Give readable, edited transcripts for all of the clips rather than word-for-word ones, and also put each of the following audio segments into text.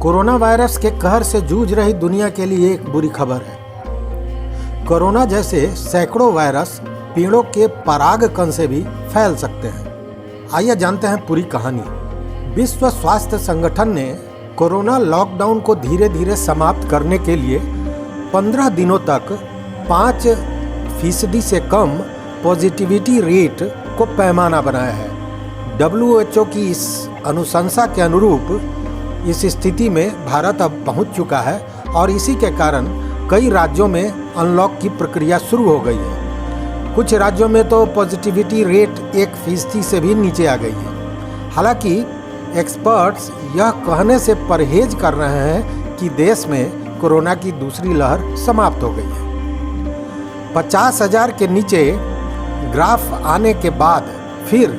Corona virus के कहर से जूझ रही दुनिया के लिए एक बुरी खबर है। कोरोना जैसे सैकड़ों वायरस पेड़ों के परागकण से भी फैल सकते हैं। आइए जानते हैं पूरी कहानी। विश्व स्वास्थ्य संगठन ने कोरोना लॉकडाउन को धीरे धीरे समाप्त करने के लिए 15 दिनों तक 5% से कम पॉजिटिविटी रेट को पैमाना बनाया है। WHO की इस अनुशंसा के अनुरूप इस स्थिति में भारत अब पहुंच चुका है और इसी के कारण कई राज्यों में अनलॉक की प्रक्रिया शुरू हो गई है। कुछ राज्यों में तो पॉजिटिविटी रेट 1% से भी नीचे आ गई है। हालांकि एक्सपर्ट्स यह कहने से परहेज कर रहे हैं कि देश में कोरोना की दूसरी लहर समाप्त हो गई है। 50,000 के नीचे ग्राफ आने के बाद फिर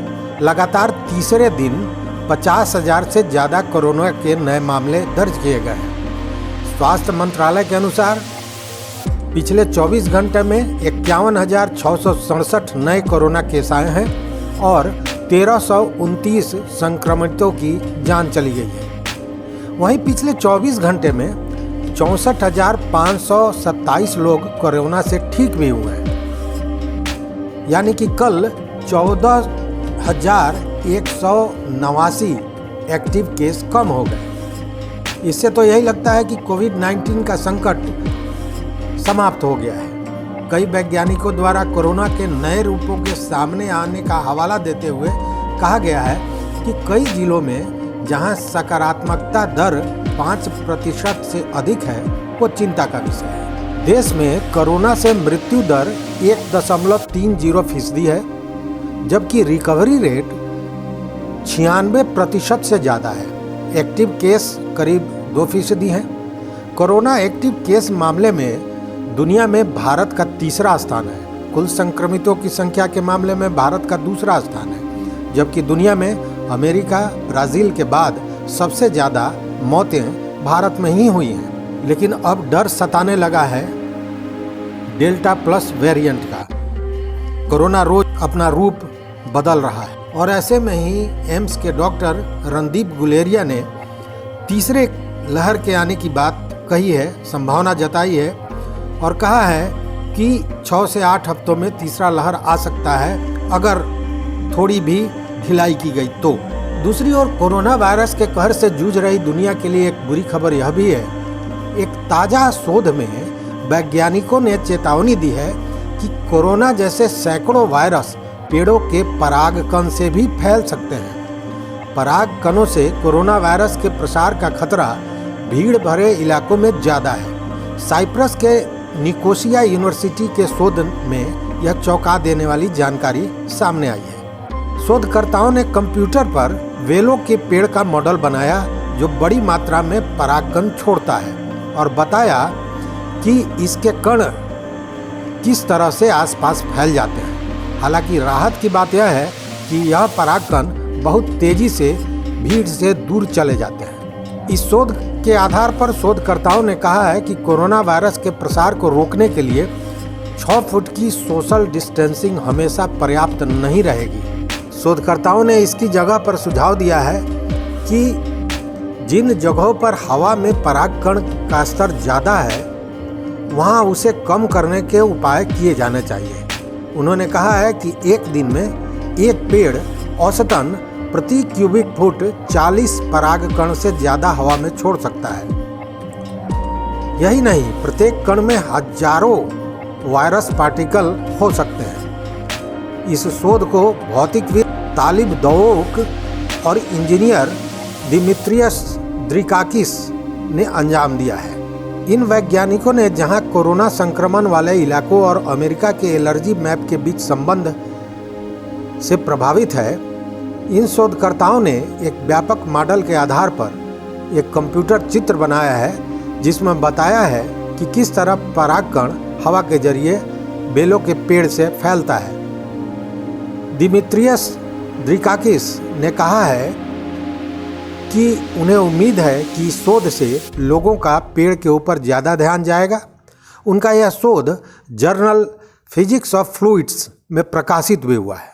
लगातार तीसरे दिन 50,000 से ज़्यादा कोरोना के नए मामले दर्ज किए गए हैं। स्वास्थ्य मंत्रालय के अनुसार पिछले 24 घंटे में 51,667 नए कोरोना केस आए हैं और 1,329 संक्रमितों की जान चली गई है। वहीं पिछले 24 घंटे में 64,527 लोग कोरोना से ठीक भी हुए हैं, यानी कि कल 14,189 एक्टिव केस कम हो गए। इससे तो यही लगता है कि कोविड-19 का संकट समाप्त हो गया है। कई वैज्ञानिकों द्वारा कोरोना के नए रूपों के सामने आने का हवाला देते हुए कहा गया है कि कई जिलों में जहां सकारात्मकता दर 5% से अधिक है, वो चिंता का विषय है। देश में कोरोना से मृत्यु दर 1.30% है, जबकि रिकवरी रेट 96% से ज़्यादा है। एक्टिव केस करीब 2% हैं। कोरोना एक्टिव केस मामले में दुनिया में भारत का तीसरा स्थान है। कुल संक्रमितों की संख्या के मामले में भारत का दूसरा स्थान है, जबकि दुनिया में अमेरिका, ब्राज़ील के बाद सबसे ज़्यादा मौतें भारत में ही हुई हैं। लेकिन अब डर सताने लगा है डेल्टा प्लस वेरिएंट का। कोरोना रोज अपना रूप बदल रहा है और ऐसे में ही एम्स के डॉक्टर रणदीप गुलेरिया ने तीसरे लहर के आने की बात कही है, संभावना जताई है और कहा है कि 6 से 8 हफ्तों में तीसरा लहर आ सकता है अगर थोड़ी भी ढिलाई की गई तो। दूसरी ओर कोरोना वायरस के कहर से जूझ रही दुनिया के लिए एक बुरी खबर यह भी है। एक ताज़ा शोध में वैज्ञानिकों ने चेतावनी दी है कि कोरोना जैसे सैकड़ों वायरस पेड़ों के परागकण से भी फैल सकते हैं। परागकणों से कोरोना वायरस के प्रसार का खतरा भीड़ भरे इलाकों में ज़्यादा है। साइप्रस के निकोसिया यूनिवर्सिटी के शोध में यह चौंका देने वाली जानकारी सामने आई है। शोधकर्ताओं ने कंप्यूटर पर वेलों के पेड़ का मॉडल बनाया जो बड़ी मात्रा में परागकण छोड़ता है और बताया कि इसके कण किस तरह से आसपास फैल जाते हैं। हालांकि राहत की बात यह है कि यह परागकण बहुत तेजी से भीड़ से दूर चले जाते हैं। इस शोध के आधार पर शोधकर्ताओं ने कहा है कि कोरोना वायरस के प्रसार को रोकने के लिए 6 फुट की सोशल डिस्टेंसिंग हमेशा पर्याप्त नहीं रहेगी। शोधकर्ताओं ने इसकी जगह पर सुझाव दिया है कि जिन जगहों पर हवा में परागकण का स्तर ज़्यादा है वहाँ उसे कम करने के उपाय किए जाने चाहिए। उन्होंने कहा है कि एक दिन में एक पेड़ औसतन प्रति क्यूबिक फुट 40 परागकण से ज़्यादा हवा में छोड़ सकता है। यही नहीं, प्रत्येक कण में हजारों वायरस पार्टिकल हो सकते हैं। इस शोध को भौतिकविद तालिब दवोक और इंजीनियर दिमित्रियस द्रिकाकिस ने अंजाम दिया है। इन वैज्ञानिकों ने जहां कोरोना संक्रमण वाले इलाकों और अमेरिका के एलर्जी मैप के बीच संबंध से प्रभावित है, इन शोधकर्ताओं ने एक व्यापक मॉडल के आधार पर एक कंप्यूटर चित्र बनाया है जिसमें बताया है कि किस तरह परागकण हवा के जरिए बेलों के पेड़ से फैलता है। दिमित्रियस द्रिकाकिस ने कहा है कि उन्हें उम्मीद है कि इस शोध से लोगों का पेड़ के ऊपर ज़्यादा ध्यान जाएगा। उनका यह शोध जर्नल फिजिक्स ऑफ फ्लूइड्स में प्रकाशित भी हुआ है।